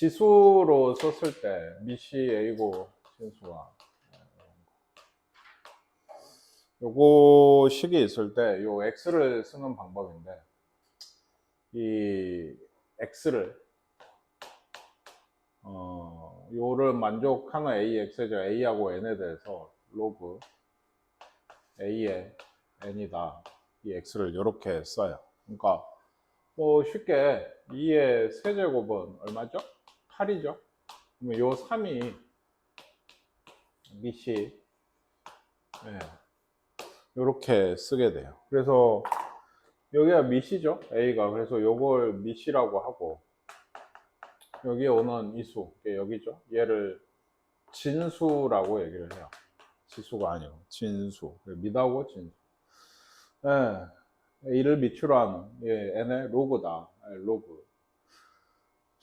지수로 썼을 때 미시 A고 진수와 요거 식이 있을 때 요 X를 쓰는 방법인데, 이 X를 요를 만족하는 AX죠. A하고 N에 대해서 로그 A의 N이다. 이 X를 이렇게 써요. 그러니까 뭐 쉽게 2의 세제곱은 얼마죠? 8이죠. 그러면 요 3이 미시, 네, 이렇게 쓰게 돼요. 그래서 여기가 미시죠, A가. 그래서 요걸 미시라고 하고, 여기에 오는 이수, 여기죠. 얘를 진수라고 얘기를 해요. 지수가 아니고 진수. 미다고 진수. 네, A를 미추로 하는 N의 로그다. 로그.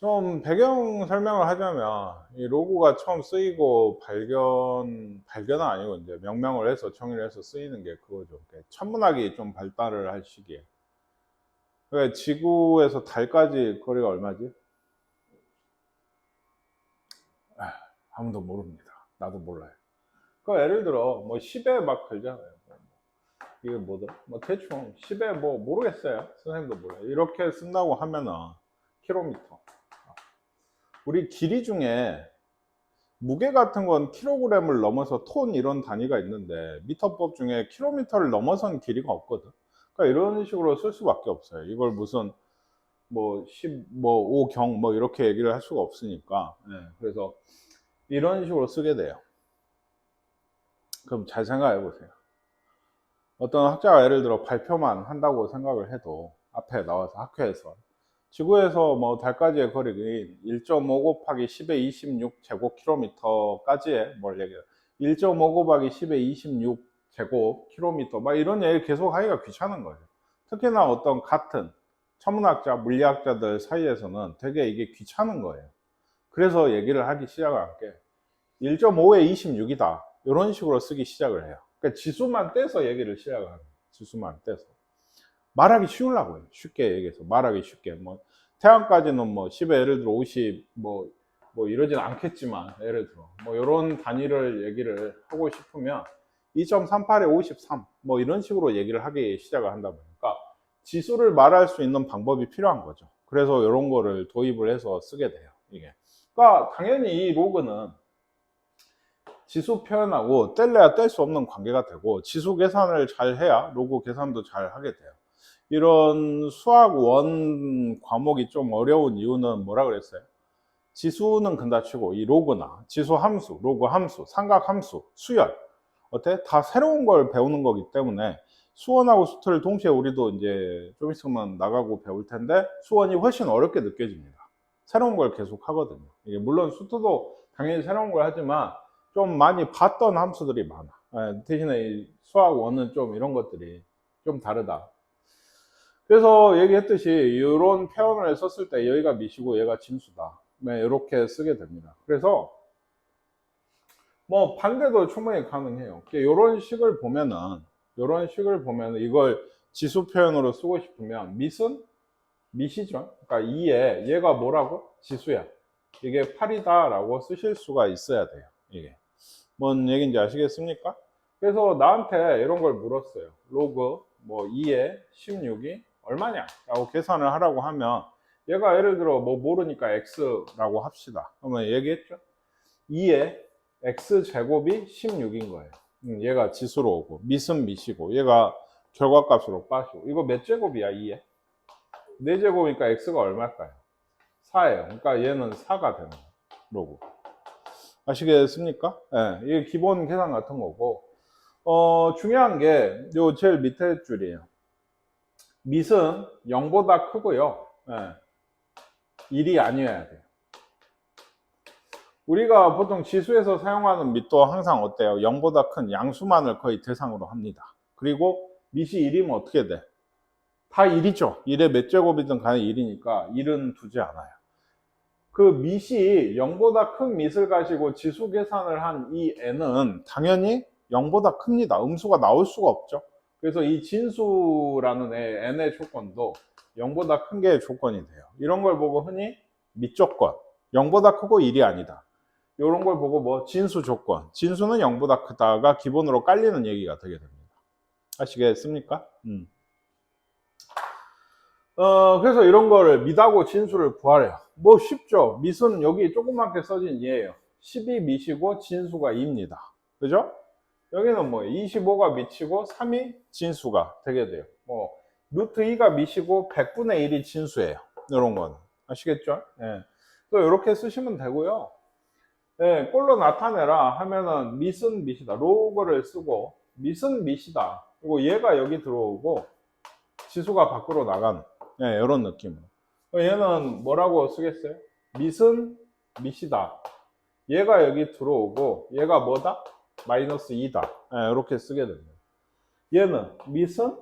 좀 배경 설명을 하자면, 이 로그가 처음 쓰이고 발견은 아니고 이제 명명을 해서 정의를 해서 쓰이는 게 그거죠. 천문학이 좀 발달을 할 시기에. 그러니까 지구에서 달까지 거리가 얼마지? 아무도 모릅니다. 나도 몰라요. 그 예를 들어 뭐 10에 막 걸잖아요. 이게 뭐더라? 뭐 대충 10에 뭐 모르겠어요. 선생님도 몰라요. 이렇게 쓴다고 하면은 킬로미터. 우리 길이 중에 무게 같은 건 킬로그램을 넘어서 톤 이런 단위가 있는데, 미터법 중에 킬로미터를 넘어선 길이가 없거든. 그러니까 이런 식으로 쓸 수밖에 없어요. 이걸 무슨 뭐 10, 뭐 5경 뭐 이렇게 얘기를 할 수가 없으니까. 네, 그래서 이런 식으로 쓰게 돼요. 그럼 잘 생각해 보세요. 어떤 학자가 예를 들어 발표만 한다고 생각을 해도, 앞에 나와서 학회에서 지구에서 뭐 달까지의 거리인 1.5 곱하기 10의 26 제곱킬로미터까지의 뭘 얘기해요. 1.5 곱하기 10의 26 제곱킬로미터 막 이런 얘기 계속 하기가 귀찮은 거예요. 특히나 어떤 같은 천문학자, 물리학자들 사이에서는 되게 이게 귀찮은 거예요. 그래서 얘기를 하기 시작을 한 게 1.5에 26이다. 이런 식으로 쓰기 시작을 해요. 그러니까 지수만 떼서 얘기를 시작을 하는 거예요. 지수만 떼서. 말하기 쉬우려고요. 쉽게 얘기해서 말하기 쉽게. 뭐 태양까지는 뭐 10에 예를 들어 50 뭐 이러진 않겠지만, 예를 들어 뭐 이런 단위를 얘기를 하고 싶으면 2.38에 53 뭐 이런 식으로 얘기를 하기 시작을 한다 보니까 지수를 말할 수 있는 방법이 필요한 거죠. 그래서 이런 거를 도입을 해서 쓰게 돼요. 이게. 그러니까 당연히 이 로그는 지수 표현하고 뗄래야 뗄 수 없는 관계가 되고, 지수 계산을 잘 해야 로그 계산도 잘 하게 돼요. 이런 수학 원 과목이 좀 어려운 이유는 뭐라 그랬어요? 지수는 근다치고 이 로그나 지수 함수, 로그 함수, 삼각 함수, 수열 어때? 다 새로운 걸 배우는 거기 때문에 수원하고 수트를 동시에 우리도 이제 좀 있으면 나가고 배울 텐데, 수원이 훨씬 어렵게 느껴집니다. 새로운 걸 계속 하거든요. 이게 물론 수트도 당연히 새로운 걸 하지만 좀 많이 봤던 함수들이 많아. 대신에 이 수학 원은 좀 이런 것들이 좀 다르다. 그래서 얘기했듯이 이런 표현을 썼을 때 여기가 미시고 얘가 진수다. 네, 이렇게 쓰게 됩니다. 그래서 뭐 반대도 충분히 가능해요. 이런 식을 보면은 이걸 지수 표현으로 쓰고 싶으면 밑은 미시죠. 그러니까 2에 얘가 뭐라고? 지수야. 이게 8이다 라고 쓰실 수가 있어야 돼요. 이게 뭔 얘기인지 아시겠습니까? 그래서 나한테 이런 걸 물었어요. 로그 뭐 2에 16이 얼마냐 라고 계산을 하라고 하면, 얘가 예를 들어 뭐 모르니까 x라고 합시다. 그러면 얘기했죠. 2에 x제곱이 16인 거예요. 얘가 지수로 오고 밑은 밑이고 얘가 결과값으로 빠지고. 이거 몇 제곱이야? 2에 4제곱이니까 x가 얼마일까요? 4예요. 그러니까 얘는 4가 되는 거예요. 로그. 아시겠습니까? 네, 이게 기본 계산 같은 거고, 중요한 게 요 제일 밑에 줄이에요. 밑은 0보다 크고요. 네, 1이 아니어야 돼요. 우리가 보통 지수에서 사용하는 밑도 항상 어때요? 0보다 큰 양수만을 거의 대상으로 합니다. 그리고 밑이 1이면 어떻게 돼? 다 1이죠. 1의 몇 제곱이든 간에 1이니까 1은 두지 않아요. 그 밑이 0보다 큰 밑을 가지고 지수 계산을 한 이 n은 당연히 0보다 큽니다. 음수가 나올 수가 없죠. 그래서 이 진수라는 n의 조건도 0보다 큰 게 조건이 돼요. 이런 걸 보고 흔히 밑조건, 0보다 크고 1이 아니다. 이런 걸 보고 뭐 진수 조건, 진수는 0보다 크다가 기본으로 깔리는 얘기가 되게 됩니다. 아시겠습니까? 그래서 이런 거를 미하고 진수를 구하래요. 뭐 쉽죠. 밑은 여기 조그맣게 써진 예예요. 10이 밑이고 진수가 2입니다. 그죠? 여기는 뭐 25가 밑이고 3이 진수가 되게 돼요. 뭐 루트 2가 밑이고 100분의 1이 진수예요. 이런 거는 아시겠죠? 예. 또 이렇게 쓰시면 되고요. 예, 꼴로 나타내라 하면은 밑은 밑이다. 로그를 쓰고 밑은 밑이다. 그리고 얘가 여기 들어오고 지수가 밖으로 나가는 이런 느낌으로. 얘는 뭐라고 쓰겠어요? 밑은 밑이다. 얘가 여기 들어오고 얘가 뭐다? 마이너스 2다. 이렇게 쓰게 됩니다. 얘는 밑은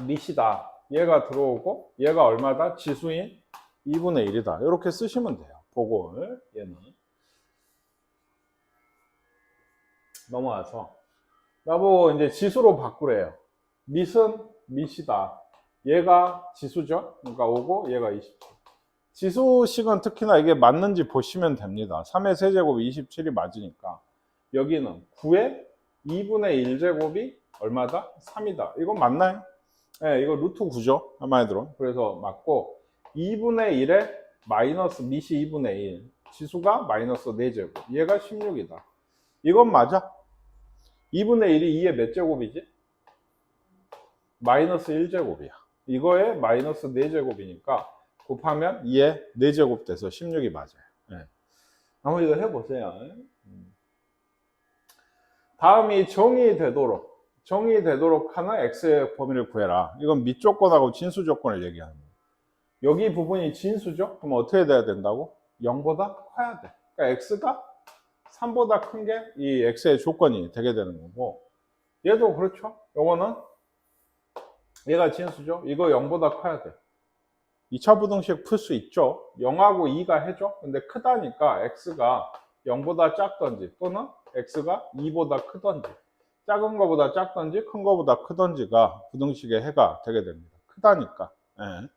밑이다. 얘가 들어오고 얘가 얼마다? 지수인 2분의 1이다. 이렇게 쓰시면 돼요. 보고를 얘는. 넘어와서 나보고 이제 지수로 바꾸래요. 밑은 밑이다. 얘가 지수죠. 그러니까 5고 얘가 27. 지수식은 특히나 이게 맞는지 보시면 됩니다. 3의 세제곱이 27이 맞으니까 여기는 9의 2분의 1제곱이 얼마다? 3이다. 이건 맞나요? 네, 이거 루트 9죠. 한마디 들어. 그래서 맞고 2분의 1에 마이너스 밑이 2분의 1. 지수가 마이너스 4제곱. 얘가 16이다. 이건 맞아. 2분의 1이 2의 몇 제곱이지? 마이너스 1제곱이야. 이거에 마이너스 4제곱이니까 곱하면 2의 4제곱 돼서 16이 맞아요. 네. 한번 이거 해보세요. 다음이 정의되도록 하는 x의 범위를 구해라. 이건 밑 조건하고 진수 조건을 얘기하는 거예요. 여기 부분이 진수죠? 그럼 어떻게 돼야 된다고? 0보다 커야 돼. 그러니까 x가 3보다 큰 게 이 x의 조건이 되게 되는 거고, 얘도 그렇죠. 요거는 얘가 진수죠. 이거 0보다 커야 돼. 2차 부등식 풀 수 있죠. 0하고 2가 해줘. 근데 크다니까 x가 0보다 작던지 또는 x가 2보다 크던지, 작은 거보다 작던지 큰 거보다 크던지가 부등식의 해가 되게 됩니다. 크다니까. 예.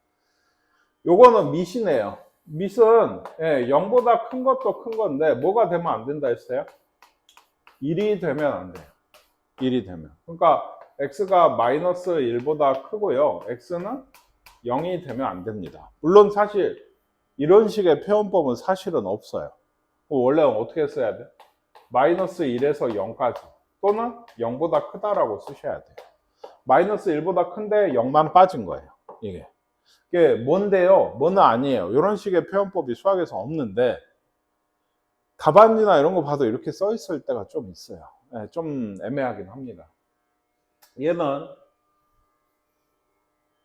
요거는 밑이네요. 밑은 0보다 큰 것도 큰 건데 뭐가 되면 안 된다 했어요? 1이 되면 안 돼요. 1이 되면. 그러니까 x가 마이너스 1보다 크고요. x는 0이 되면 안 됩니다. 물론 사실 이런 식의 표현법은 사실은 없어요. 원래 어떻게 써야 돼? 마이너스 1에서 0까지 또는 0보다 크다라고 쓰셔야 돼요. 마이너스 1보다 큰데 0만 빠진 거예요. 이게 뭔데요? 뭐는 아니에요. 이런 식의 표현법이 수학에서 없는데 답안지나 이런 거 봐도 이렇게 써 있을 때가 좀 있어요. 좀 애매하긴 합니다. 얘는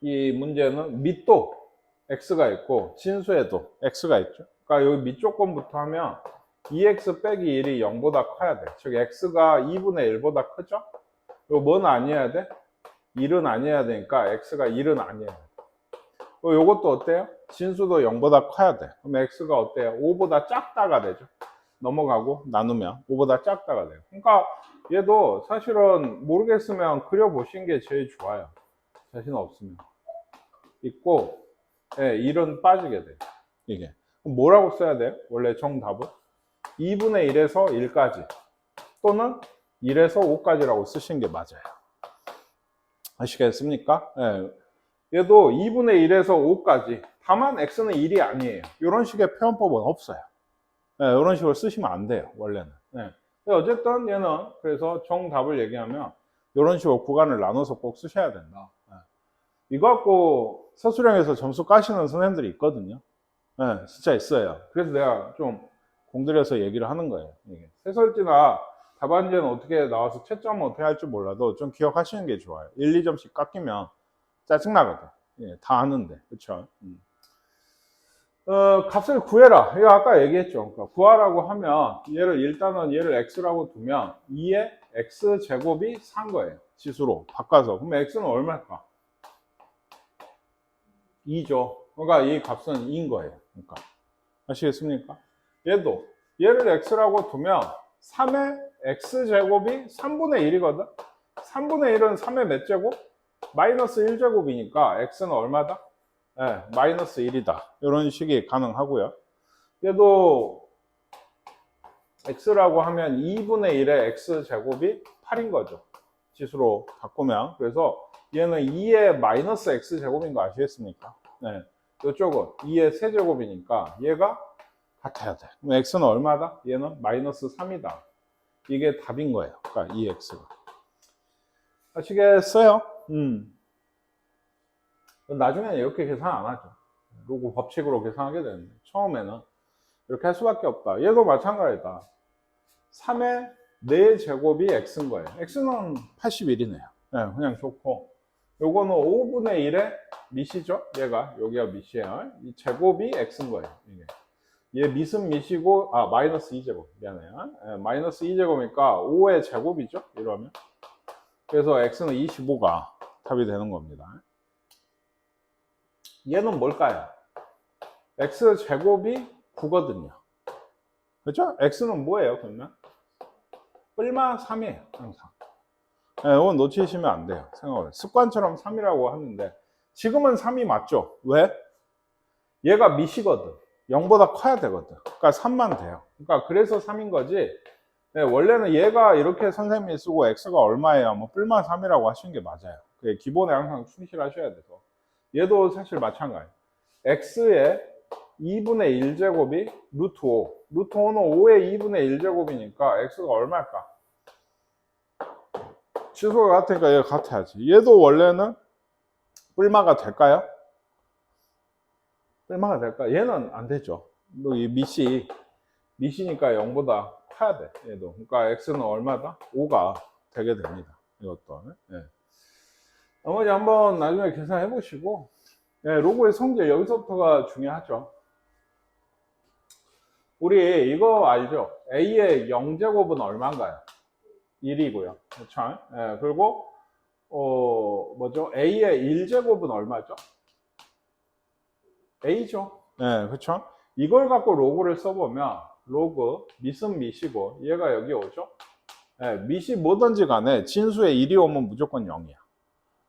이 문제는 밑도 x가 있고 진수에도 x가 있죠. 그러니까 여기 밑 조건부터 하면 2x 빼기 1이 0보다 커야 돼. 즉 x가 2분의 1보다 크죠? 이거 뭐는 아니어야 돼? 1은 아니어야 되니까 x가 1은 아니어야 돼. 요것도 어때요? 진수도 0보다 커야 돼. 그럼 x가 어때요? 5보다 작다가 되죠. 넘어가고 나누면 5보다 작다가 돼요. 그러니까 얘도 사실은 모르겠으면 그려보신 게 제일 좋아요. 자신 없으면. 있고 1은 빠지게 돼요. 이게. 그럼 뭐라고 써야 돼요? 원래 정답은? 2분의 1에서 1까지 또는 1에서 5까지라고 쓰시는 게 맞아요. 아시겠습니까? 얘도 2분의 1에서 5까지. 다만 x는 1이 아니에요. 이런 식의 표현법은 없어요. 이런 식으로 쓰시면 안 돼요. 원래는. 어쨌든 얘는 그래서 정답을 얘기하면 이런 식으로 구간을 나눠서 꼭 쓰셔야 된다. 이거 갖고 서술형에서 점수 까시는 선생님들이 있거든요. 진짜 있어요. 그래서 내가 좀 공들여서 얘기를 하는 거예요. 해설지나 답안지는 어떻게 나와서 채점은 어떻게 할지 몰라도 좀 기억하시는 게 좋아요. 1, 2점씩 깎이면 짜증나거든. 다 아는데. 그쵸? 값을 구해라. 이거 아까 얘기했죠. 그러니까 구하라고 하면 일단은 얘를 x라고 두면 2의 x제곱이 4인 거예요. 지수로 바꿔서. 그럼 x는 얼마일까? 2죠. 그러니까 이 값은 2인 거예요. 그러니까. 아시겠습니까? 얘를 x라고 두면 3의 x제곱이 3분의 1이거든? 3분의 1은 3의 몇 제곱? 마이너스 1제곱이니까 x는 얼마다? 마이너스 1이다. 이런 식이 가능하고요. 얘도 x라고 하면 2분의 1의 x제곱이 8인 거죠. 지수로 바꾸면. 그래서 얘는 2의 마이너스 x제곱인 거 아시겠습니까? 네. 이쪽은 2의 세제곱이니까 얘가 같아야 돼. 그럼 x는 얼마다? 얘는 마이너스 3이다. 이게 답인 거예요. 그러니까 2x가. 아시겠어요? 나중에는 이렇게 계산 안 하죠. 로그 법칙으로 계산하게 되는데 처음에는 이렇게 할 수밖에 없다. 얘도 마찬가지다. 3의 4제곱이 x인 거예요. x는 81이네요. 네, 그냥 좋고 요거는 5분의 1의 밑이죠. 얘가 여기가 밑이에요. 이 제곱이 x인 거예요. 이게. 얘 밑은 밑이고 마이너스 2제곱 미안해요. 네, 마이너스 2제곱이니까 5의 제곱이죠. 이러면 그래서 x는 25가 답이 되는 겁니다. 얘는 뭘까요? x제곱이 9거든요. 그렇죠? x는 뭐예요, 그러면? 뿔마 3이에요, 항상. 네, 이건 놓치시면 안 돼요. 생각을. 습관처럼 3이라고 하는데, 지금은 3이 맞죠? 왜? 얘가 밑이거든. 0보다 커야 되거든. 그러니까 3만 돼요. 그러니까 그래서 3인 거지. 네, 원래는 얘가 이렇게 선생님이 쓰고 x가 얼마예요? 뭐 뿔마 3이라고 하시는 게 맞아요. 그게 기본에 항상 충실하셔야 돼서. 얘도 사실 마찬가지. x의 2분의 1제곱이 루트 5. 루트 5는 5의 2분의 1제곱이니까 x가 얼마일까? 치수가 같으니까 얘가 같아야지. 얘도 원래는 뿔마가 될까요? 뿔마가 될까? 얘는 안 되죠. 이 밑이니까 0보다 커야 돼. 얘도. 그러니까 x는 얼마다? 5가 되게 됩니다. 이것도. 네. 나머지 한번 나중에 계산해 보시고, 네, 로그의 성질 여기서부터가 중요하죠. 우리 이거 알죠? a의 0제곱은 얼마인가요? 1이고요. 그렇죠? 네, 그리고 뭐죠? a의 1제곱은 얼마죠? a죠. 네, 그렇죠? 이걸 갖고 로그를 써보면 로그 밑은 밑이고 얘가 여기 오죠? 네, 밑이 뭐든지 간에 진수에 1이 오면 무조건 0이야.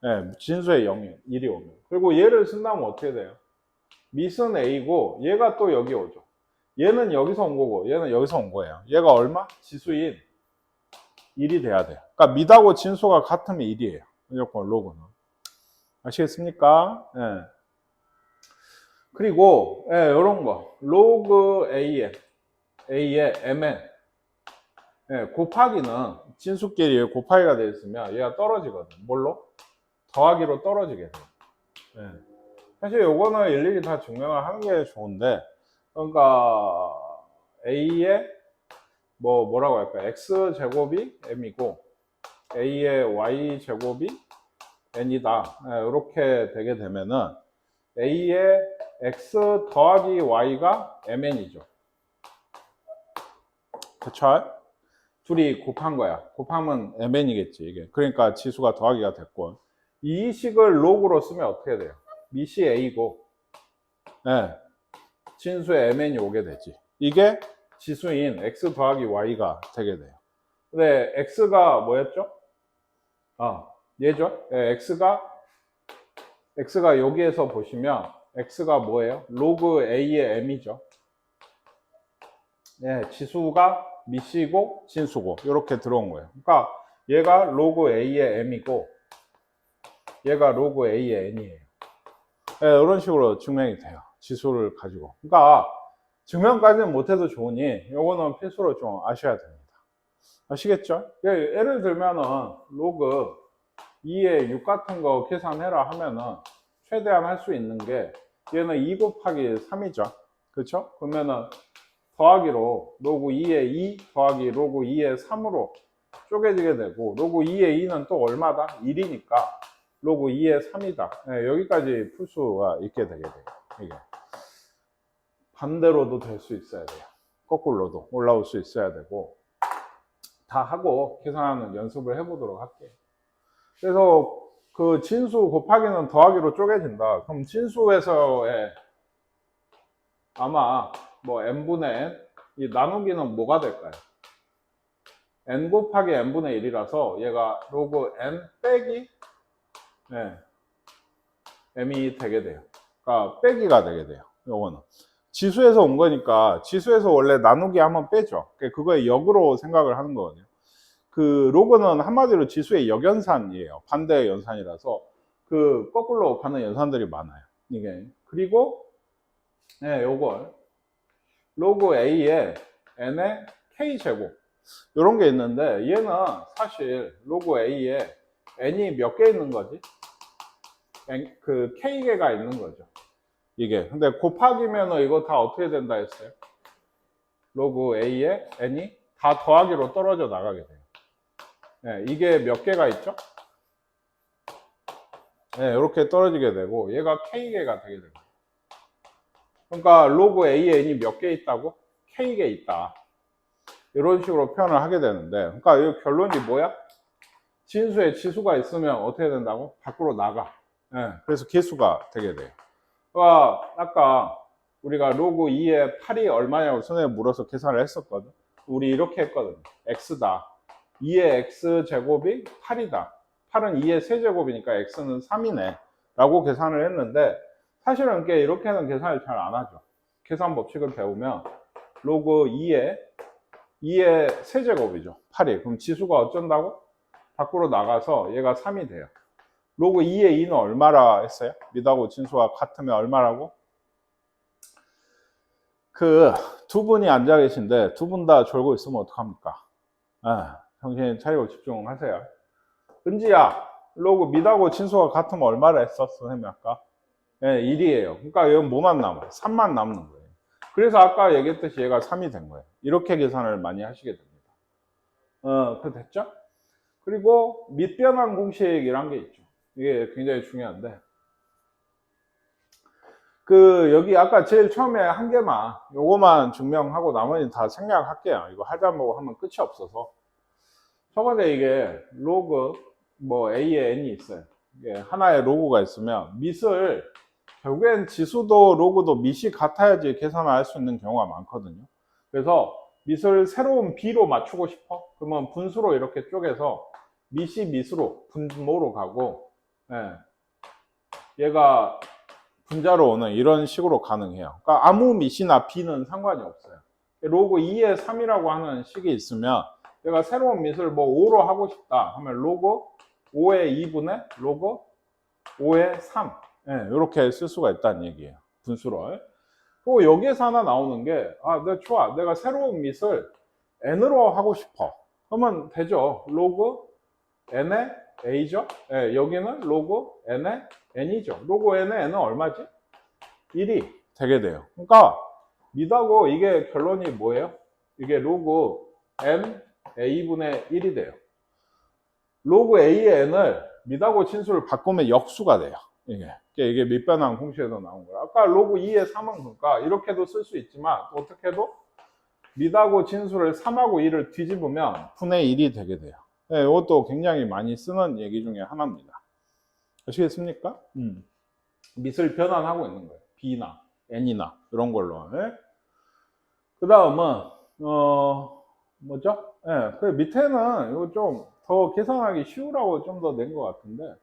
네, 진수에 1이 오면. 그리고 얘를 쓴다면 어떻게 돼요? 밑은 a고 얘가 또 여기 오죠. 얘는 여기서 온 거고 얘는 여기서 온 거예요. 얘가 얼마? 지수인 1이 돼야 돼요. 그러니까 밑하고 진수가 같으면 1이에요. 무조건 로그는. 아시겠습니까? 네. 그리고 이런 거 로그 a의 mn 곱하기는 진수끼리 곱하기가 되어 있으면 얘가 떨어지거든. 뭘로? 더하기로 떨어지게 돼요. 네. 사실 요거는 일일이 다 증명을 하는 게 좋은데, 그러니까 a의 뭐라고 할까? x 제곱이 m이고 a의 y 제곱이 n이다. 이렇게 되게 되면은 a의 x 더하기 y가 mn이죠. 그쵸? 둘이 곱한 거야. 곱하면 mn이겠지 이게. 그러니까 지수가 더하기가 됐고, 이 식을 로그로 쓰면 어떻게 돼요? 밑이 a고 진수에 mn이 오게 되지. 이게 지수인 x 더하기 y가 되게 돼요. 근데 x가 뭐였죠? 얘죠? x가 여기에서 보시면 x가 뭐예요? 로그 a의 m이죠. 지수가 밑이고 진수고 이렇게 들어온 거예요. 그러니까 얘가 로그 a의 m이고 얘가 로그 a의 n이에요. 이런 식으로 증명이 돼요. 지수를 가지고. 그러니까 증명까지는 못해도 좋으니 요거는 필수로 좀 아셔야 됩니다. 아시겠죠? 예를 들면은 로그 2의 6 같은 거 계산해라 하면은 최대한 할 수 있는 게 얘는 2 곱하기 3이죠. 그렇죠? 그러면은 더하기로 로그 2의 2 더하기 로그 2의 3으로 쪼개지게 되고, 로그 2의 2는 또 얼마다? 1이니까 로그 2의 3이다. 여기까지 풀 수가 있게 되게 돼요. 이게 반대로도 될 수 있어야 돼요. 거꾸로도 올라올 수 있어야 되고, 다 하고 계산하는 연습을 해보도록 할게요. 그래서 그 진수 곱하기는 더하기로 쪼개진다. 그럼 진수에서의 아마 뭐 n분의 n, 이 나누기는 뭐가 될까요? n 곱하기 n분의 1이라서 얘가 로그 n 빼기 m이 되게 돼요. 그러니까 빼기가 되게 돼요. 요거는. 지수에서 온 거니까 지수에서 원래 나누기 한번 빼죠. 그거의 역으로 생각을 하는 거거든요. 그 로그는 한마디로 지수의 역연산이에요. 반대 연산이라서 그 거꾸로 가는 연산들이 많아요. 이게 그리고 네, 요걸 로그 A에 N의 K제곱 이런 게 있는데 얘는 사실 로그 A에 N이 몇 개 있는 거지? 그 K개가 있는 거죠. 이게 근데 곱하기면 이거 다 어떻게 된다 했어요? 로그 A에 N이 다 더하기로 떨어져 나가게 돼요. 네, 이게 몇 개가 있죠? 네, 이렇게 떨어지게 되고 얘가 K개가 되게 됩니다. 그러니까 로그 A에 N이 몇 개 있다고? K개 있다. 이런 식으로 표현을 하게 되는데 그러니까 이 결론이 뭐야? 진수에 지수가 있으면 어떻게 된다고? 밖으로 나가. 네, 그래서 개수가 되게 돼요. 그러니까 아까 우리가 로그 2의 8이 얼마냐고 선생님이 물어서 계산을 했었거든. 우리 이렇게 했거든. x다. 2의 x제곱이 8이다. 8은 2의 세제곱이니까 x는 3이네. 라고 계산을 했는데 사실은 이렇게는 계산을 잘 안 하죠. 계산 법칙을 배우면 로그 2의 세제곱이죠. 8이. 그럼 지수가 어쩐다고? 밖으로 나가서 얘가 3이 돼요. 로그 2의 2는 얼마라 했어요? 미하고 진수가 같으면 얼마라고? 그 두 분이 앉아 계신데 두 분 다 졸고 있으면 어떡합니까? 정신 차리고 집중하세요. 은지야, 로그 미하고 진수가 같으면 얼마라 했어? 선생님이 아까? 네, 1이에요. 그러니까 이건 뭐만 남아요? 3만 남는 거예요. 그래서 아까 얘기했듯이 얘가 3이 된 거예요. 이렇게 계산을 많이 하시게 됩니다. 그 됐죠? 그리고 밑변환 공식이란 게 있죠. 이게 굉장히 중요한데 여기 아까 제일 처음에 한 개만 요거만 증명하고 나머지는 다 생략할게요. 이거 하다 보고 하면 끝이 없어서 저번에 이게 로그 뭐 A에 N이 있어요. 이게 하나의 로그가 있으면 밑을 결국엔 지수도 로그도 밑이 같아야지 계산을 할 수 있는 경우가 많거든요. 그래서 밑을 새로운 B로 맞추고 싶어? 그러면 분수로 이렇게 쪼개서 밑이 밑으로 분모로 가고 얘가 분자로 오는 이런 식으로 가능해요. 그러니까 아무 밑이나 B는 상관이 없어요. 로그 2의 3이라고 하는 식이 있으면 내가 새로운 밑을 뭐 5로 하고 싶다 하면 로그 5의 2분의 로그 5의 3 이렇게 쓸 수가 있다는 얘기예요. 분수로. 그리고 여기에서 하나 나오는 게 좋아. 내가 새로운 밑을 n으로 하고 싶어. 그러면 되죠. 로그 n의 a죠. 여기는 로그 n의 n이죠. 로그 n의 n은 얼마지? 1이 되게 돼요. 그러니까 밑하고 이게 결론이 뭐예요? 이게 로그 n a분의 1이 돼요. 로그 a의 n을 밑하고 진수를 바꾸면 역수가 돼요. 이게 밑변환 공식에서 나온 거예요. 아까 로그 2의 3은 그러니까 이렇게도 쓸 수 있지만 어떻게 해도 밑하고 진수를 3하고 2를 뒤집으면 분의 1이 되게 돼요. 이것도 굉장히 많이 쓰는 얘기 중에 하나입니다. 아시겠습니까? 밑을 변환하고 있는 거예요. B나 N이나 이런 걸로. 그 다음은 뭐죠? 그 밑에는 이거 좀 더 계산하기 쉬우라고 좀 더 낸 것 같은데,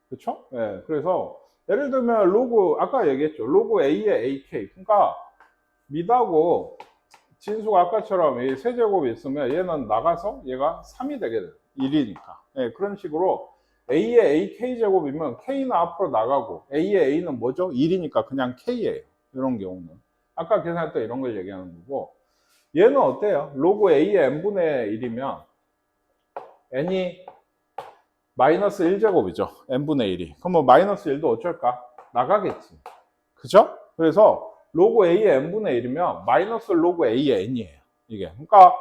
그렇죠? 그래서 예를 들면 로그 아까 얘기했죠. 로그 A의 AK. 그러니까 밑하고 진수가 아까처럼 이 세제곱이 있으면 얘는 나가서 얘가 3이 되게 돼요. 1이니까. 그런 식으로 A의 AK 제곱이면 K는 앞으로 나가고 A의 A는 뭐죠? 1이니까 그냥 K예요. 이런 경우는. 아까 계산했던 이런 걸 얘기하는 거고 얘는 어때요? 로그 A의 n분의 1이면 n이 마이너스 1제곱이죠. n분의 1이. 그럼 뭐 마이너스 1도 어쩔까? 나가겠지. 그죠? 그래서 로그 A의 n분의 1이면 마이너스 로그 A의 n이에요. 이게. 그러니까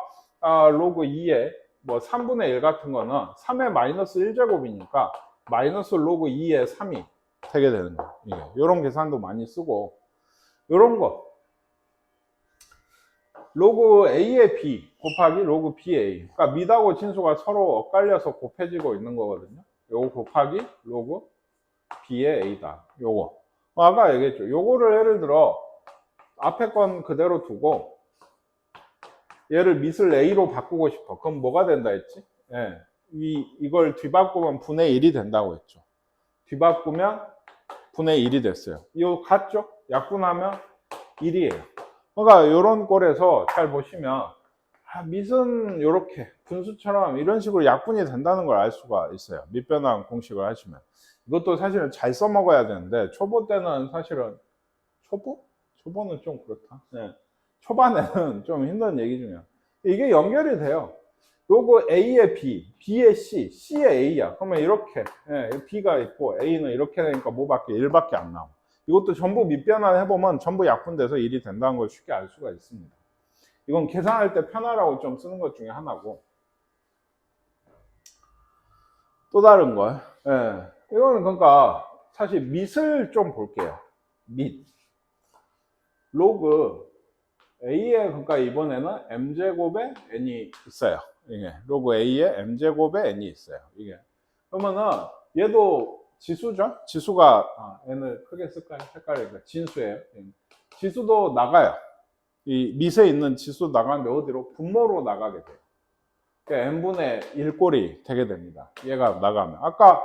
로그 2의 뭐 3분의 1 같은 거는 3의 마이너스 1제곱이니까 마이너스 로그 2의 3이 되게 되는 거예요. 이게. 이런 계산도 많이 쓰고 이런 거 로그 A의 B 곱하기 로그 B의 A. 그러니까 밑하고 진수가 서로 엇갈려서 곱해지고 있는 거거든요. 요거 곱하기 로그 B의 A다. 요거. 아까 얘기했죠. 요거를 예를 들어 앞에 건 그대로 두고 얘를 밑을 A로 바꾸고 싶어. 그럼 뭐가 된다 했지? 이걸 뒤바꾸면 분의 1이 된다고 했죠. 뒤바꾸면 분의 1이 됐어요. 이거 같죠? 약분하면 1이에요. 그러니까 이런 꼴에서 잘 보시면 밑은 이렇게 분수처럼 이런 식으로 약분이 된다는 걸 알 수가 있어요. 밑변환 공식을 하시면. 이것도 사실은 잘 써먹어야 되는데 초보 때는 사실은 초보? 초보는 좀 그렇다. 네. 초반에는 좀 힘든 얘기 중이야. 이게 연결이 돼요. 요거 A에 B, B에 C, C에 A야. 그러면 이렇게 B가 있고 A는 이렇게 되니까 뭐밖에 1밖에 안 나와. 이것도 전부 밑변환 해보면 전부 약분돼서 1이 된다는 걸 쉽게 알 수가 있습니다. 이건 계산할 때 편하라고 좀 쓰는 것 중에 하나고. 또 다른 거. 이거는 그러니까 사실 밑을 좀 볼게요. 밑. 로그 A에 그러니까 이번에는 m제곱에 n이 있어요. 이게 로그 A에 m제곱에 n이 있어요. 이게 그러면은 얘도 지수죠? 지수가 n을 크게 쓸까요? 헷갈리니까 진수예요. 지수도 나가요. 이 밑에 있는 지수 나가는데 어디로? 분모로 나가게 돼요. 그러니까 n분의 1꼴이 되게 됩니다. 얘가 나가면. 아까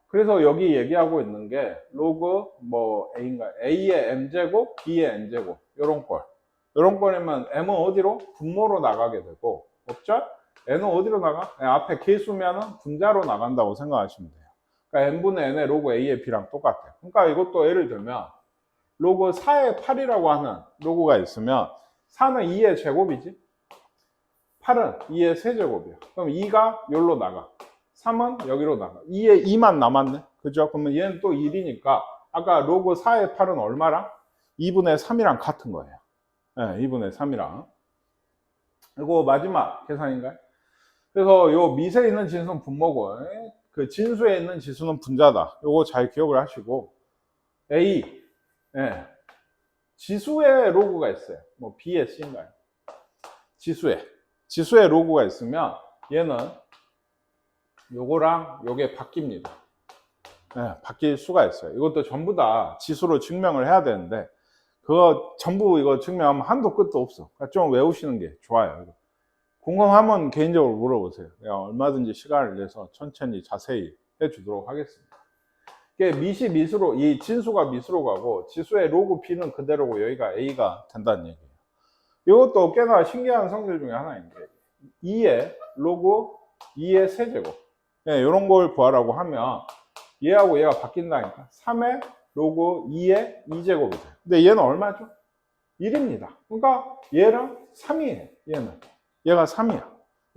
그래서 여기 얘기하고 있는 게 로그 뭐 A인가? A의 m제곱, B의 n제곱 요런 꼴. 요런 꼴이면 m은 어디로? 분모로 나가게 되고 없죠? n은 어디로 나가? 앞에 계수면은 분자로 나간다고 생각하시면 돼요. 그러니까 n분의 n의 로그 A의 B랑 똑같아요. 그러니까 이것도 예를 들면 로그 4의 8이라고 하는 로그가 있으면 4는 2의 제곱이지? 8은 2의 세제곱이야. 그럼 2가 여기로 나가. 3은 여기로 나가. 2에 2만 남았네. 그죠? 그러면 얘는 또 1이니까 아까 로그 4의 8은 얼마랑? 2분의 3이랑 같은 거예요. 네, 2분의 3이랑. 그리고 마지막 계산인가요? 그래서 요 밑에 있는 진수는 분모고 그 진수에 있는 지수는 분자다. 요거 잘 기억을 하시고 A 지수의 로그가 있어요. 뭐 B의 C인가요? 지수의 로그가 있으면 얘는 요거랑 요게 바뀝니다. 바뀔 수가 있어요. 이것도 전부 다 지수로 증명을 해야 되는데 그거 전부 이거 증명하면 한도 끝도 없어. 그러니까 좀 외우시는 게 좋아요. 궁금하면 개인적으로 물어보세요. 내가 얼마든지 시간을 내서 천천히 자세히 해주도록 하겠습니다. 이게 밑이 밑으로, 이 진수가 밑으로 가고 지수의 로그 B는 그대로고 여기가 A가 된다는 얘기예요. 이것도 꽤나 신기한 성질 중에 하나인데 2의 로그 2의 세제곱 이런 걸 구하라고 하면 얘하고 얘가 바뀐다니까 3의 로그 2의 2제곱이 돼요. 근데 얘는 얼마죠? 1입니다. 그러니까 얘랑 3이에요. 얘가 3이야.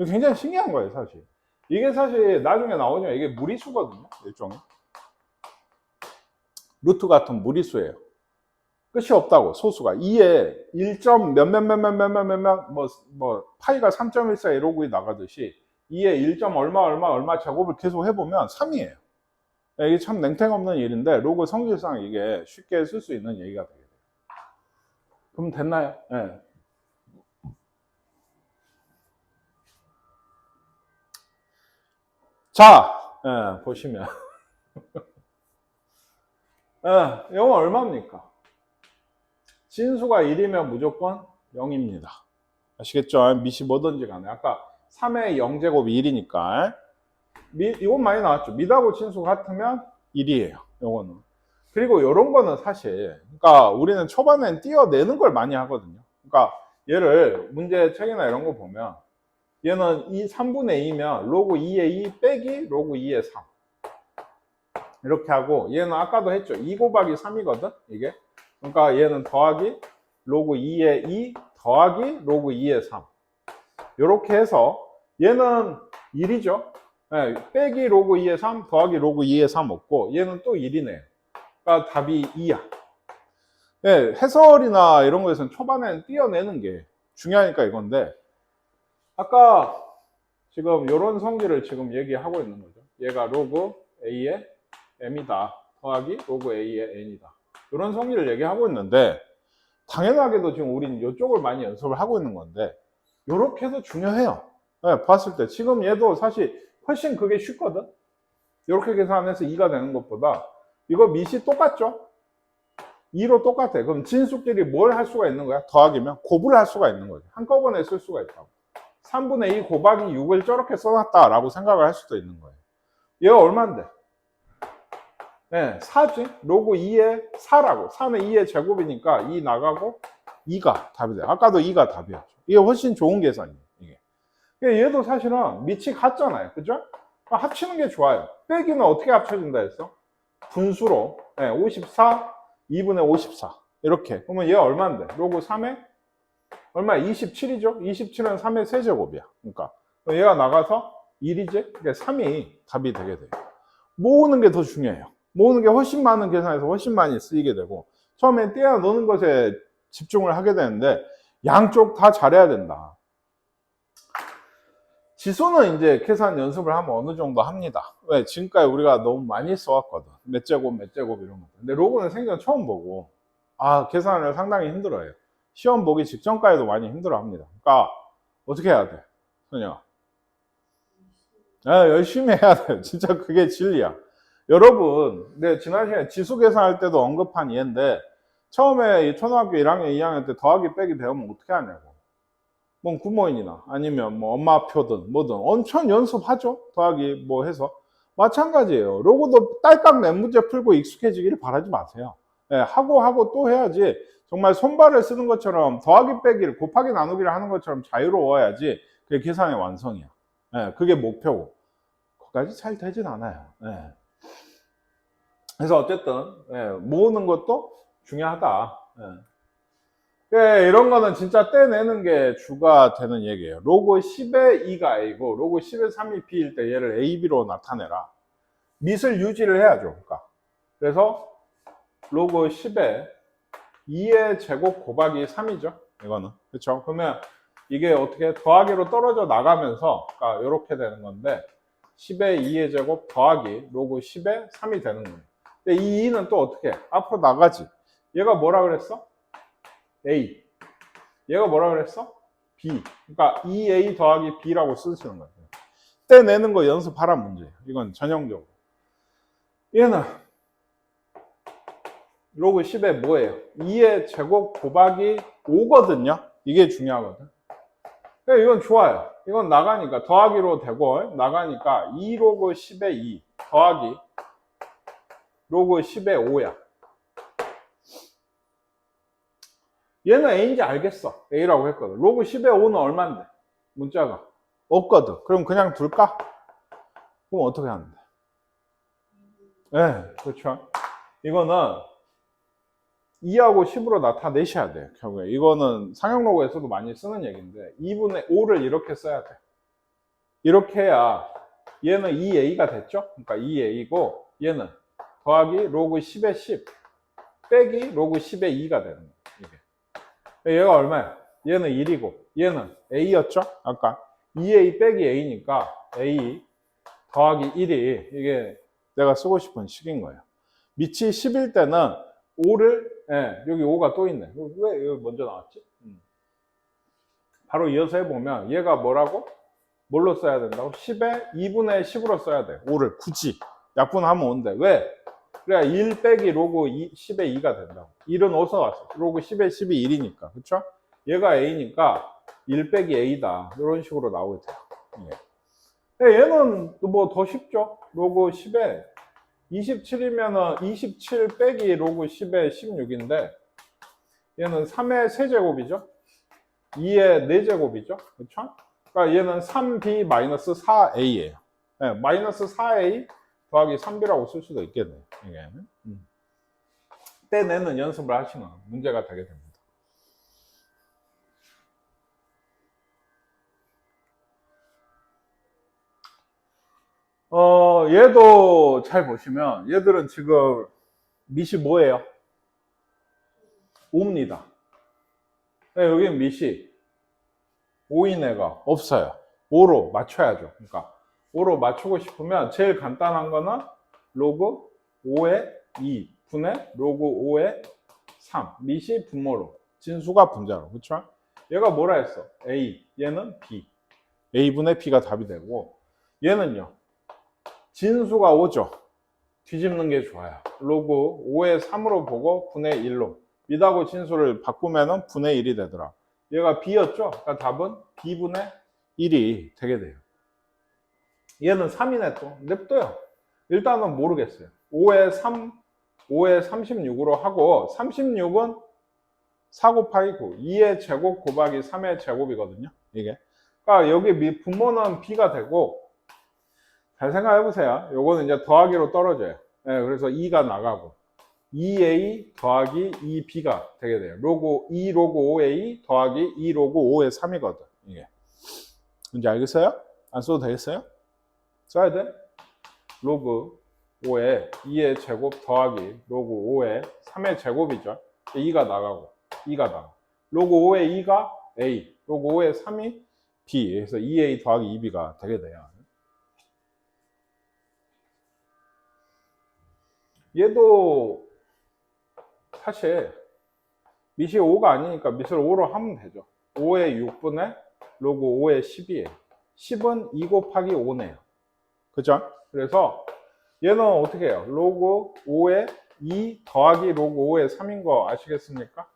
굉장히 신기한 거예요, 사실. 이게 사실 나중에 나오면 이게 무리수거든요, 일종의. 루트 같은 무리수예요. 끝이 없다고, 소수가. 2에 1점 파이가 3.14 이러고 나가듯이 2에 1점 얼마 제곱을 계속 해보면 3이에요. 이게 참 냉탱없는 일인데 로그 성질상 이게 쉽게 쓸 수 있는 얘기가 되게 돼요. 그럼 됐나요? 네. 자, 보시면 이거 얼마입니까? 진수가 1이면 무조건 0입니다. 아시겠죠? 밑이 뭐든지 간에 아까 3의 0제곱이 1이니까 이건 많이 나왔죠. 밑하고 진수가 같으면 1이에요. 요거는. 그리고 요런 거는 사실 그러니까 우리는 초반엔 띄어내는 걸 많이 하거든요. 그러니까 얘를 문제책이나 이런 거 보면 얘는 3분의 2면 로그 2의 2 빼기 로그 2의 3 이렇게 하고 얘는 아까도 했죠. 2 곱하기 3이거든 이게. 그러니까 얘는 더하기 로그 2의 2 더하기 로그 2의 3 이렇게 해서 얘는 1이죠. 빼기 로그 2의 3 더하기 로그 2의 3 없고 얘는 또 1이네요. 그러니까 답이 2야. 해설이나 이런 거에서는 초반에는 띄어내는 게 중요하니까 이건데 아까 지금 이런 성질을 지금 얘기하고 있는 거죠. 얘가 로그 A의 M이다 더하기 로그 A의 N이다. 이런 성질을 얘기하고 있는데 당연하게도 지금 우린 이쪽을 많이 연습을 하고 있는 건데 이렇게 해서 중요해요. 봤을 때 지금 얘도 사실 훨씬 그게 쉽거든. 이렇게 계산해서 2가 되는 것보다 이거 밑이 똑같죠? 2로 똑같아. 그럼 진수끼리 뭘 할 수가 있는 거야? 더하기면 곱을 할 수가 있는 거지. 한꺼번에 쓸 수가 있다고. 3분의 2 곱하기 6을 저렇게 써놨다라고 생각을 할 수도 있는 거예요. 얘가 얼마인데? 4지? 로그 2의 4라고. 4는 2의 제곱이니까 2 나가고 2가 답이 돼. 아까도 2가 답이었죠. 이게 훨씬 좋은 계산이에요. 이게. 얘도 사실은 밑이 같잖아요. 그죠? 합치는 게 좋아요. 빼기는 어떻게 합쳐진다 했어? 분수로 54, 2분의 54 이렇게. 그러면 얘 얼마인데? 로그 3에 얼마? 27이죠? 27은 3의 세제곱이야. 그러니까 얘가 나가서 1이지? 그러니까 3이 답이 되게 돼요. 모으는 게 더 중요해요. 모으는 게 훨씬 많은 계산에서 훨씬 많이 쓰이게 되고 처음엔 떼어 넣는 것에 집중을 하게 되는데 양쪽 다 잘해야 된다. 지수는 이제 계산 연습을 하면 어느 정도 합니다. 왜? 지금까지 우리가 너무 많이 써왔거든. 몇 제곱, 몇 제곱 이런 거. 근데 로그는 생전 처음 보고, 계산을 상당히 힘들어해요. 시험 보기 직전까지도 많이 힘들어 합니다. 그러니까, 어떻게 해야 돼? 선영아. 열심히 해야 돼요. 진짜 그게 진리야. 여러분, 내 지난 시간에 지수 계산할 때도 언급한 얘인데, 처음에 초등학교 1학년, 2학년 때 더하기 빼기 배우면 어떻게 하냐고. 뭐 구모인이나 아니면 뭐 엄마표든 뭐든 엄청 연습하죠. 더하기 뭐 해서 마찬가지예요. 로고도 딸깍 내 문제 풀고 익숙해지기를 바라지 마세요. 하고 또 해야지. 정말 손발을 쓰는 것처럼 더하기 빼기를 곱하기 나누기를 하는 것처럼 자유로워야지 그게 계산의 완성이야. 그게 목표고 그것까지 잘 되진 않아요. 그래서 어쨌든 모으는 것도 중요하다. 이런 거는 진짜 떼내는 게 주가 되는 얘기예요. 로그 10의 2가 A고 로그 10의 3이 B일 때 얘를 A, B로 나타내라. 밑을 유지를 해야죠. 그러니까. 그래서 로그 10의 2의 제곱 곱하기 3이죠. 이거는. 그렇죠? 그러면 이게 어떻게 더하기로 떨어져 나가면서 그러니까 이렇게 되는 건데 10의 2의 제곱 더하기 로그 10의 3이 되는 거예요. 근데 이 2는 또 어떻게 앞으로 나가지? 얘가 뭐라 그랬어? A. 얘가 뭐라 그랬어? B. 그러니까 2A 더하기 B라고 쓰시는 거예요. 떼내는 거 연습하란 문제예요. 이건 전형적으로. 얘는 로그 10에 뭐예요? 2의 제곱 곱하기 5거든요. 이게 중요하거든. 그러니까 이건 좋아요. 이건 나가니까 더하기로 되고 나가니까 2 로그 10의 2 더하기 로그 10의 5야. 얘는 A인지 알겠어. A라고 했거든. 로그 10의 5는 얼만데? 문자가 없거든. 그럼 그냥 둘까? 그럼 어떻게 하는데? 그렇죠. 이거는 2하고 10으로 나타내셔야 돼요. 결국에 이거는 상형 로그에서도 많이 쓰는 얘기인데 2분의 5를 이렇게 써야 돼. 이렇게 해야 얘는 2A가 됐죠? 그러니까 2A고 얘는 더하기 로그 10의 10 빼기 로그 10의 2가 되는 거예요. 이게. 얘가 얼마야? 얘는 1이고 얘는 A였죠? 아까 2A 빼기 A니까 A 더하기 1이 이게 내가 쓰고 싶은 식인 거예요. 밑이 10일 때는 5를 여기 5가 또 있네. 왜 여기 먼저 나왔지? 바로 이어서 해보면 얘가 뭐라고? 뭘로 써야 된다고? 10에 2분의 10으로 써야 돼. 5를 굳이 약분하면 5인데 왜? 그래야 1 빼기 로그 10의 2가 된다고. 1은 어디서 왔어? 로그 10의 10이 1이니까. 그쵸? 얘가 A니까 1 빼기 A다. 이런 식으로 나오게 돼요. 얘는 뭐 더 쉽죠? 로그 10에 27이면은 27 빼기 로그 10의 16인데 얘는 3의 세제곱이죠? 2의 4제곱이죠? 그쵸? 그러니까 얘는 3b 마이너스 4a예요. 마이너스 4a 더하기 3b라고 쓸 수도 있겠네요. 이게. 떼내는 연습을 하시면 문제가 되게 됩니다. 얘도 잘 보시면 얘들은 지금 밑이 뭐예요? 5입니다. 여기는 밑이 5인 애가 없어요. 5로 맞춰야죠. 그러니까 5로 맞추고 싶으면 제일 간단한 거는 로그 5의 2 분의 로그 5의 3 밑이 분모로 진수가 분자로. 그렇죠? 얘가 뭐라 했어? A, 얘는 B. A분의 B가 답이 되고 얘는요. 진수가 5죠. 뒤집는 게 좋아요. 로그 5의 3으로 보고 분의 1로. 밑하고 진수를 바꾸면 분의 1이 되더라. 얘가 B였죠? 그러니까 답은 B분의 1이 되게 돼요. 얘는 3이네 또. 냅둬요. 일단은 모르겠어요. 5의 3, 5의 36으로 하고 36은 4 곱하기 9. 2의 제곱 곱하기 3의 제곱이거든요. 이게. 그러니까 여기 분모는 b가 되고, 잘 생각해 보세요. 요거는 이제 더하기로 떨어져요. 네, 그래서 2가 나가고 2a 더하기 2b가 되게 돼요. 로그 2 로그 5a 더하기 2 로그 5의 3이거든. 이게. 뭔지 알겠어요? 안 써도 되겠어요? 써야 돼? 로그 5에 2의 제곱 더하기 로그 5의 3의 제곱이죠. 2가 나가고 2가 나가. 로그 5의 2가 a, 로그 5의 3이 b. 그래서 2a 더하기 2b가 되게 돼요. 얘도 사실 밑이 5가 아니니까 밑을 5로 하면 되죠. 5의 6분의 로그 5의 10이에요. 10은 2 곱하기 5네요. 그죠? 그래서 얘는 어떻게 해요? 로그 5의 2 더하기 로그 5의 3인 거 아시겠습니까?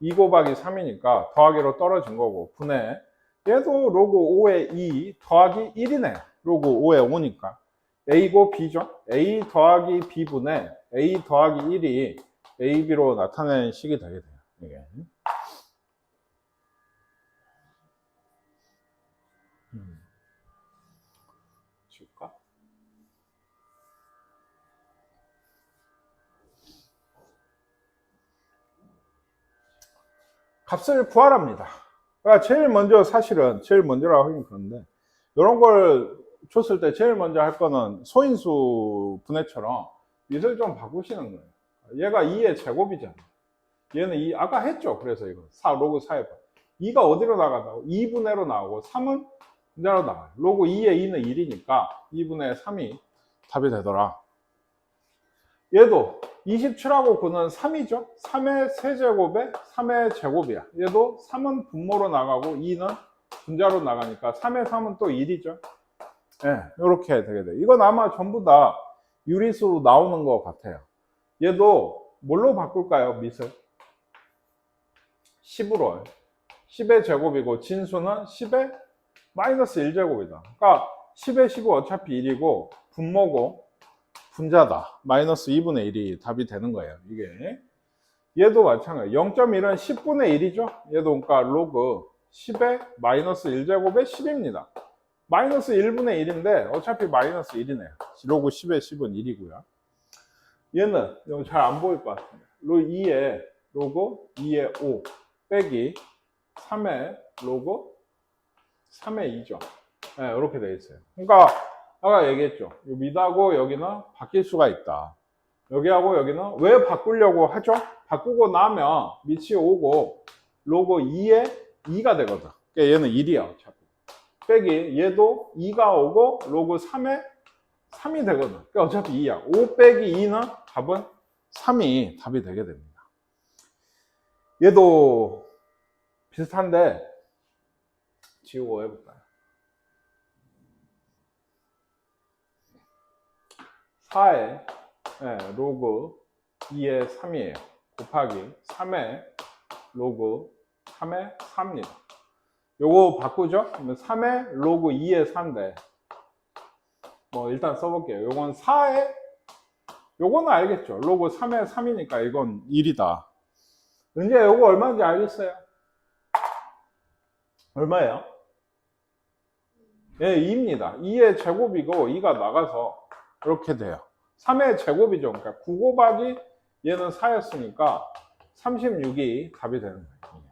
2 곱하기 3이니까 더하기로 떨어진 거고 분해. 얘도 로그 5의 2 더하기 1이네. 로그 5의 5니까. A고 B죠. A 더하기 B분의 A 더하기 1이 AB로 나타내는 식이 되게 돼요. 이게. 지울까? 값을 구하랍니다. 그러니까 제일 먼저 사실은 제일 먼저라고 하긴 그런데 이런 걸 줬을 때 제일 먼저 할 거는 소인수 분해처럼 밑을 좀 바꾸시는 거예요. 얘가 2의 제곱이잖아. 얘는 2, 아까 했죠. 그래서 이거 4 로그 4의 2가 어디로 나간다고? 2분의로 나오고 3은 분자로 나가요. 로그 2의 2는 1이니까 2분의 3이 답이 되더라. 얘도 27하고 9는 3이죠. 3의 세제곱에 3의 제곱이야. 얘도 3은 분모로 나가고 2는 분자로 나가니까 3의 3은 또 1이죠. 네, 이렇게 되게 돼요. 이건 아마 전부 다 유리수로 나오는 것 같아요. 얘도 뭘로 바꿀까요? 밑을 10으로. 10의 제곱이고 진수는 10의 마이너스 1제곱이다. 그러니까 10의 10은 어차피 1이고 분모고 분자다. 마이너스 2분의 1이 답이 되는 거예요. 이게. 얘도 마찬가지. 0.1은 10분의 1이죠. 얘도 그러니까 로그 10의 마이너스 1제곱의 10입니다. 마이너스 1분의 1인데 어차피 마이너스 1이네요. 로그 10의 10은 1이고요. 얘는 여기 잘 안 보일 것 같습니다. 로그 2의 5 빼기 3의 로그 3의 2죠. 네, 이렇게 되어 있어요. 그러니까 아까 얘기했죠. 밑하고 여기는 바뀔 수가 있다. 여기하고 여기는 왜 바꾸려고 하죠? 바꾸고 나면 밑이 5고 로그 2의 2가 되거든. 그러니까 얘는 1이야 어차피. 빼기 얘도 2가 오고 로그 3의 3이 되거든. 그러니까 어차피 2야. 5 빼기 2는 답은 3이 답이 되게 됩니다. 얘도 비슷한데 지우고 해볼까요? 4의 로그 2의 3이에요. 곱하기 3의 로그 3의 4입니다. 요거 바꾸죠? 3의 로그 2의 4인데 뭐 일단 써볼게요. 요건 4의 요거는 알겠죠? 로그 3의 3이니까 이건 1이다. 이제 요거 얼마인지 알겠어요? 얼마예요? 예, 2입니다. 2의 제곱이고 2가 나가서 이렇게 돼요. 3의 제곱이죠. 그러니까 9 곱하기 얘는 4였으니까 36이 답이 되는 거예요.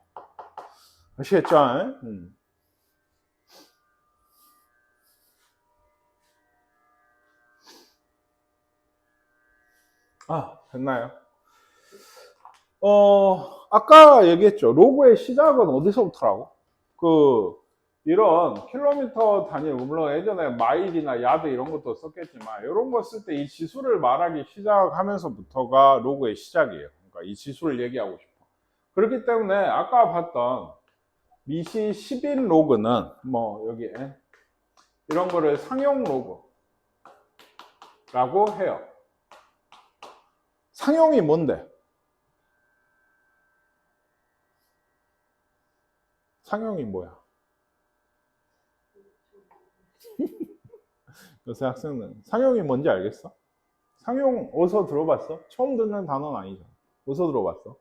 아시겠죠? 아, 됐나요? 아까 얘기했죠. 로그의 시작은 어디서부터라고? 이런 킬로미터 단위, 물론 예전에 마일이나 야드 이런 것도 썼겠지만, 이런 거 쓸 때 이 지수를 말하기 시작하면서부터가 로그의 시작이에요. 그러니까 이 지수를 얘기하고 싶어. 그렇기 때문에 아까 봤던 미시 10인 로그는 뭐 여기에 이런 거를 상용 로그라고 해요. 상용이 뭔데? 상용이 뭐야? 요새 학생은 상용이 뭔지 알겠어? 상용 어디서 들어봤어? 처음 듣는 단어는 아니죠. 어디서 들어봤어?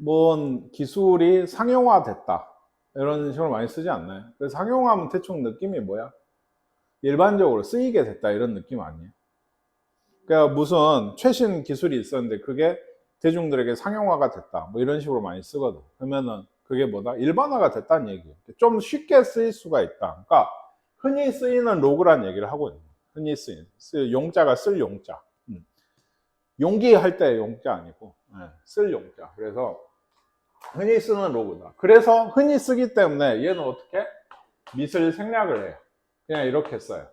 뭔 기술이 상용화됐다 이런 식으로 많이 쓰지 않나요? 그래서 상용화하면 대충 느낌이 뭐야? 일반적으로 쓰이게 됐다 이런 느낌 아니에요? 그러니까 무슨 최신 기술이 있었는데 그게 대중들에게 상용화가 됐다 뭐 이런 식으로 많이 쓰거든. 그러면은 그게 뭐다? 일반화가 됐다는 얘기예요. 좀 쉽게 쓰일 수가 있다. 그러니까 흔히 쓰이는 로그란 얘기를 하고 있는 거예요. 흔히 쓰이는 용자가 쓸 용자. 용기 할 때 용자 아니고 쓸 용자. 그래서 흔히 쓰는 로그다. 그래서 흔히 쓰기 때문에 얘는 어떻게? 밑을 생략을 해요. 그냥 이렇게 써요.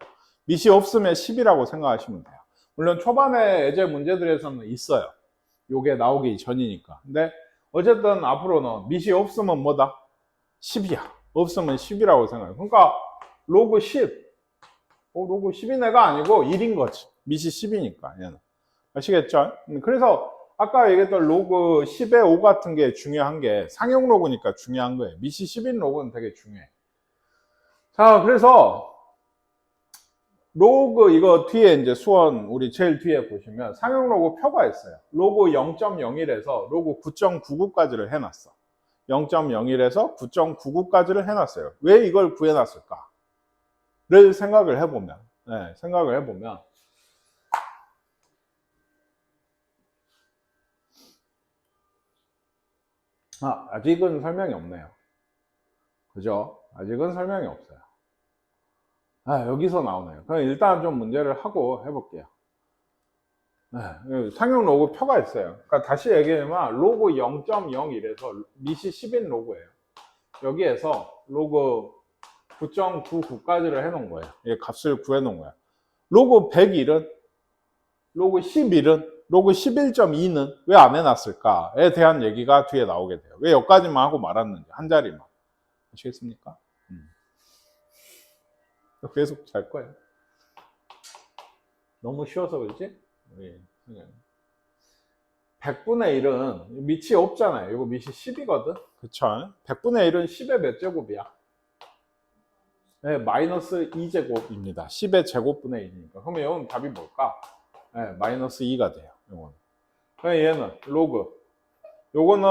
밑이 없으면 10이라고 생각하시면 돼요. 물론 초반에 예제 문제들에서는 있어요. 요게 나오기 전이니까. 근데 어쨌든 앞으로는 밑이 없으면 뭐다? 10이야. 없으면 10이라고 생각해요. 그러니까 로그 10. 로그 10인 애가 아니고 1인 거지. 밑이 10이니까 얘는. 아시겠죠? 그래서 아까 얘기했던 로그 10의 5 같은 게 중요한 게 상용 로그니까 중요한 거예요. 밑이 10인 로그는 되게 중요해. 자, 그래서 로그 이거 뒤에 이제 수원 우리 제일 뒤에 보시면 상용 로그 표가 있어요. 로그 0.01에서 로그 9.99까지를 해놨어. 0.01에서 9.99까지를 해놨어요. 왜 이걸 구해놨을까?를 생각을 해보면, 아직은 설명이 없네요. 그죠? 아직은 설명이 없어요. 여기서 나오네요. 그럼 일단 좀 문제를 하고 해볼게요. 상용 로그 표가 있어요. 그러니까 다시 얘기하면 로그 0.01에서 밑이 10인 로그예요. 여기에서 로그 9.99까지를 해놓은 거예요. 이 값을 구해놓은 거예요. 로그 101은, 로그 11은, 로그 11.2는 왜 안 해놨을까에 대한 얘기가 뒤에 나오게 돼요. 왜 여기까지만 하고 말았는지, 한 자리만. 아시겠습니까? 계속 잘 거예요. 너무 쉬워서 그렇지? 100분의 1은 밑이 없잖아요. 이거 밑이 10이거든? 그쵸? 100분의 1은 10의 몇 제곱이야? 네, 마이너스 2제곱입니다. 10의 제곱분의 1이니까. 그러면 이건 답이 뭘까? 네, 마이너스 2가 돼요. 이거는. 그럼 얘는 로그. 요거는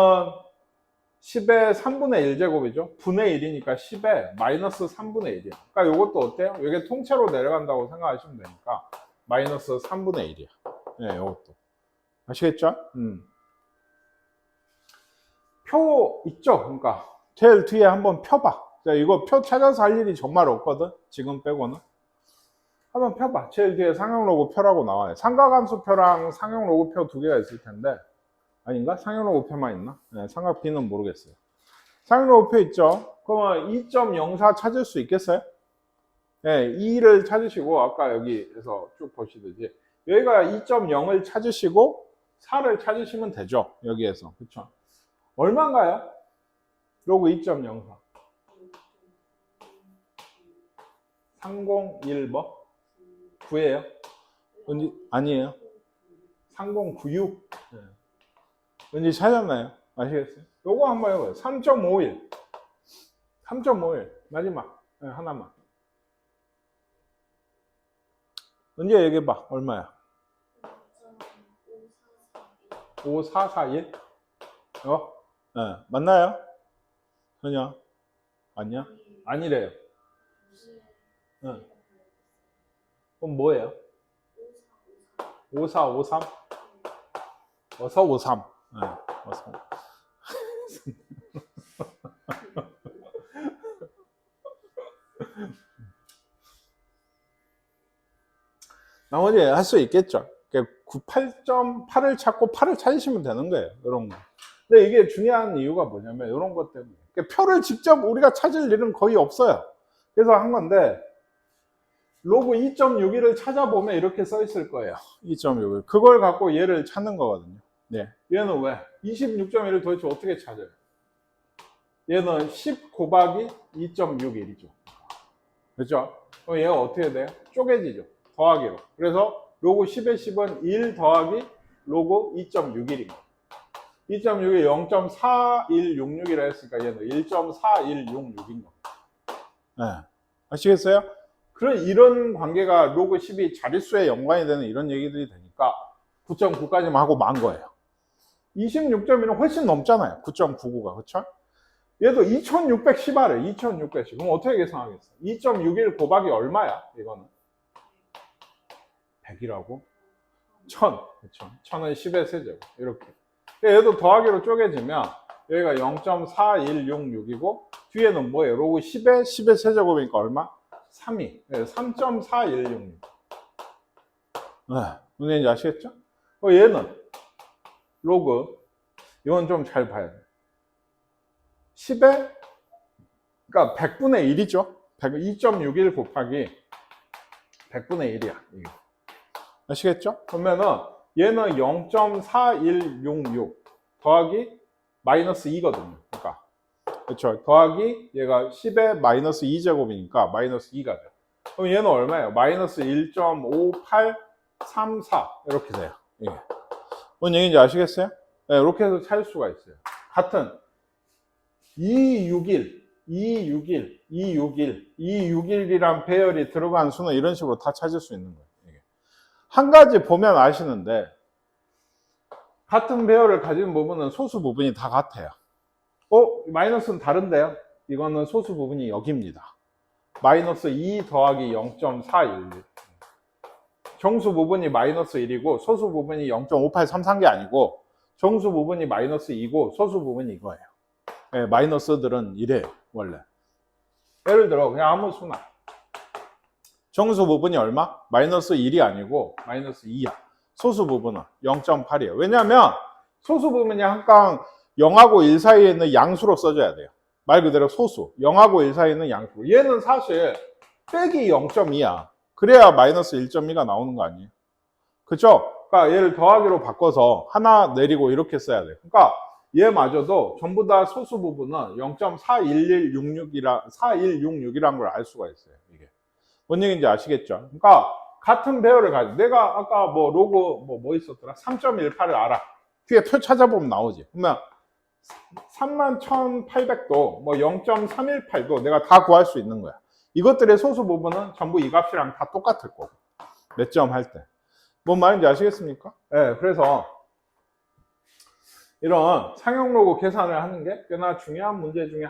10의 3분의 1제곱이죠. 분의 1이니까 10의 마이너스 3분의 1이야. 그러니까 요것도 어때요? 이게 통째로 내려간다고 생각하시면 되니까 마이너스 3분의 1이야. 네, 요것도. 아시겠죠? 표 있죠? 그러니까 제일 뒤에 한번 펴봐. 자, 이거 표 찾아서 할 일이 정말 없거든? 지금 빼고는. 한번 펴봐. 제일 뒤에 상용 로그 표라고 나와요. 삼각함수 표랑 상용 로그 표 두 개가 있을 텐데 아닌가? 상용 로그 표만 있나? 네, 삼각 B는 모르겠어요. 상용 로그 표 있죠? 그러면 2.04 찾을 수 있겠어요? 네, 2를 찾으시고 아까 여기에서 쭉 보시듯이 여기가 2.0을 찾으시고 4를 찾으시면 되죠. 여기에서. 그쵸? 얼마인가요? 로그 2.04 301 뭐? 9예요? 아니에요. 3096 네. 왠지 찾았나요? 아시겠어요? 요거 한번 해봐요. 3.51 3.51 마지막 네, 하나만 언제 얘기해봐. 얼마야? 5441 네. 맞나요? 전혀 아니야? 아니래요. 네. 그럼 뭐예요? 5453 어서 53 네. 어서 나머지 할 수 있겠죠. 8.8을 찾고 8을 찾으시면 되는 거예요. 이런 거. 근데 이게 중요한 이유가 뭐냐면 이런 것 때문에 표를 직접 우리가 찾을 일은 거의 없어요. 그래서 한 건데 로그 2.61을 찾아보면 이렇게 써 있을 거예요. 2.61 그걸 갖고 얘를 찾는 거거든요. 네. 얘는 왜? 26.1을 도대체 어떻게 찾아요? 얘는 10 곱하기 2.61이죠. 그렇죠? 그럼 얘가 어떻게 돼요? 쪼개지죠. 더하기로. 그래서 로그 10의 10은 1 더하기 로그 2.61인 거예요. 2.6이 0.4166이라 했으니까 얘는 1.4166인 거예요. 네. 아시겠어요? 이런 관계가 로그 10이 자릿수에 연관이 되는 이런 얘기들이 되니까 9.9까지만 하고 만 거예요. 26.1은 훨씬 넘잖아요. 9.99가. 그쵸? 얘도 2610하래. 2610. 그럼 어떻게 계산하겠어? 2.61 곱하기 얼마야? 이거는 100이라고? 1000. 그쵸? 1000은 10의 세제곱. 이렇게. 얘도 더하기로 쪼개지면 여기가 0.4166이고 뒤에는 뭐예요? 로그 10의 세제곱이니까 얼마? 3이. 3.4166. 무슨 얘기인지 아시겠죠? 얘는 로그, 이건 좀 잘 봐야 돼. 10에, 그러니까 100분의 1이죠. 2.61 곱하기 100분의 1이야. 이거. 아시겠죠? 그러면은 얘는 0.4166 더하기 마이너스 2거든요. 그러니까 그렇죠. 더하기 얘가 10의 마이너스 2제곱이니까 마이너스 2가 돼요. 그럼 얘는 얼마예요? 마이너스 1.5834 이렇게 돼요. 예. 뭔 얘기인지 아시겠어요? 네, 이렇게 해서 찾을 수가 있어요. 같은 261이란 배열이 들어간 수는 이런 식으로 다 찾을 수 있는 거예요. 이게. 한 가지 보면 아시는데 같은 배열을 가진 부분은 소수 부분이 다 같아요. 마이너스는 다른데요? 이거는 소수 부분이 여기입니다. 마이너스 2 더하기 0.411. 정수 부분이 마이너스 1이고 소수 부분이 0.5833게 아니고 정수 부분이 마이너스 2고 소수 부분이 이거예요. 네, 마이너스들은 이래요, 원래. 예를 들어 그냥 아무 수나 정수 부분이 얼마? 마이너스 1이 아니고 마이너스 2야. 소수 부분은 0.8이에요. 왜냐하면 소수 부분이 항상 0하고 1 사이에 있는 양수로 써줘야 돼요. 말 그대로 소수. 0하고 1 사이에 있는 양수. 얘는 사실 빼기 0.2야. 그래야 마이너스 1.2가 나오는 거 아니에요? 그쵸? 그러니까 얘를 더하기로 바꿔서 하나 내리고 이렇게 써야 돼요. 그러니까 얘마저도 전부 다 소수 부분은 0.41166이란 걸 알 수가 있어요. 이게 뭔 얘기인지 아시겠죠? 그러니까 같은 배열을 가지고 내가 아까 뭐 로그 뭐 있었더라? 3.18을 알아. 뒤에 표 찾아보면 나오지. 그러면 31,800도 뭐 0.318도 내가 다 구할 수 있는 거야. 이것들의 소수 부분은 전부 이 값이랑 다 똑같을 거고. 몇 점 할 때. 뭔 말인지 아시겠습니까? 네, 그래서 이런 상용 로그 계산을 하는 게 꽤나 중요한 문제 중에